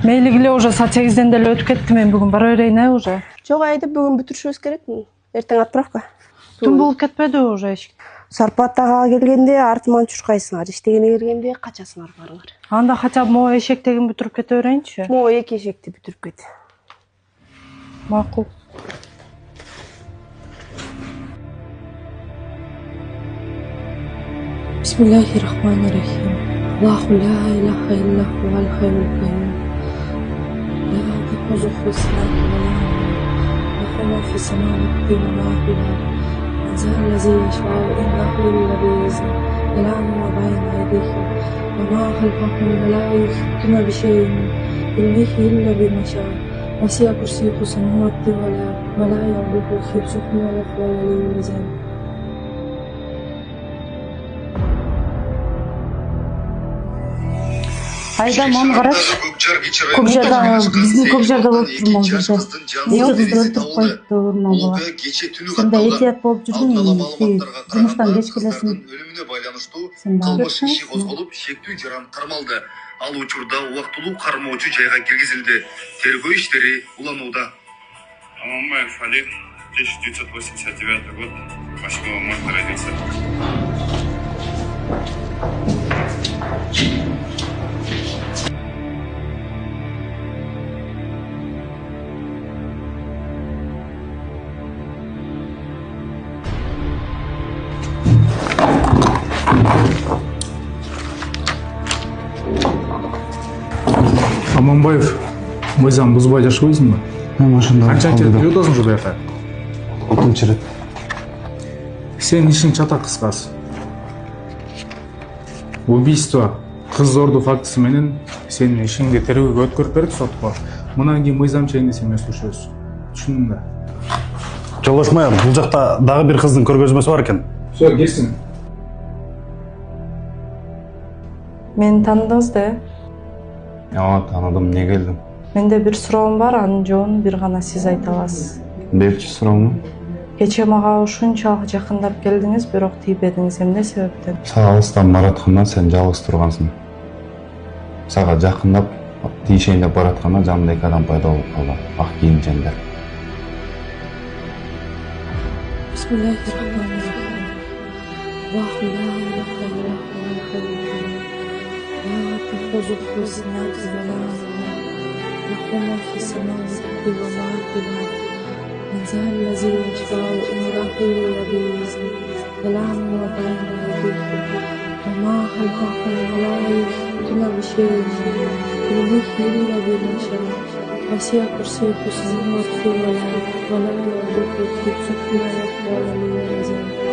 Мейлигиле уже saat 8'den деле өтүп кетти, мен бүгүн бара берейин уже. Жок, айдып бүгүн бүтүрүшүбүз керек. Эртең отправка. Түн болуп кетпеди уже эч. Зарплатага келгенде артыман чуркайсыңар, иштегене келгенде качасыңар барыңар. Анда хотя бы могу эшектегин бүтүрүп кете берейинчи. Могу 2 эшекти бүтүрүп кет. Макул. Bismillahirrahmanirrahim. Allahu la ilaha illa huval hayyul qayyum. La ta'khudhuhu sinatun wa la nawm. Lahu ma fis samawati wa ma fil ardi. Man allazi yashfa'u indahu illa bi'izni. Ya'lamu ma bayna aydihim wa ma khalfahum wa la yuhituna bi shay'in min ilmihi illa bima sha'a. Wasi'a kursiyyuhu samawati wal ardi wa la ya'uduhu hifdhuhuma wa huwa al-'aliyyul 'azim. Айдам оны карашы. Көкжарда биздин Көкжарда болуп турмун жерде. Эки кызды өлтүрүп коюпту урман бала. Сен да этият болуп жүргүң, жумуштан кеч келесиң. Өлүмүнө байланыштуу кылмыш иши козголуп, шектүү жаран кармалды. Ал учурда убактылуу кармоочу жайга киргизилди. Тергөө иштери уланууда. Аманбаев Олег, 1989 год, 8 марта родился. Аманбаев, мыйзам бузбай жашабайсыңбы? Мен ошондо канчанчы рет үйөдөсүң ушул жакта? 6 рет. Сенин ишиң чатак кыскасы. Убийство, кыз зордуу фактысы менен сенин ишиңди тергөөгө өткөрүп берди сотко. Мындан кийин мыйзам чегинде сен өсүрүшөсүң. Түшүндүңбү? Жолошмай, бул жакта дагы бир кыздын көргөзмөсү бар экен. Все, кирсин. Мени таныдыңыз да? Таныдым, эмне келдим? Менде бир суроом бар, анын жообун бир гана сиз айта аласыз. Берчи суроому? Кечээ мага ушунчалык жакындап келдиңиз, бирок тийбедиңиз. Эмне себептен? Сага алыстан баратканда сен жалгыз тургансың. Сага жакындап, тийишейин деп баратканда жанымда 2 адам пайда болуп калды. Ак кийимчендер. Bismillahirrahmanirrahim. Allahu la ilaha illa huval hayyul qayyum. La ta'khudhuhu sinatun wa la nawm. Lahu ma fis samawati wa ma fil ardi. Man allazi yashfa'u indahu illa bi'izni. Ya'lamu ma bayna aydihim wa ma khalfahum wa la yuhituna bi shay'in min ilmihi illa bima sha'a. Wasi'a kursiyyuhu samawati wal ardi wa la ya'uduhu hifdhuhuma wa huwa al-'aliyyul 'azim.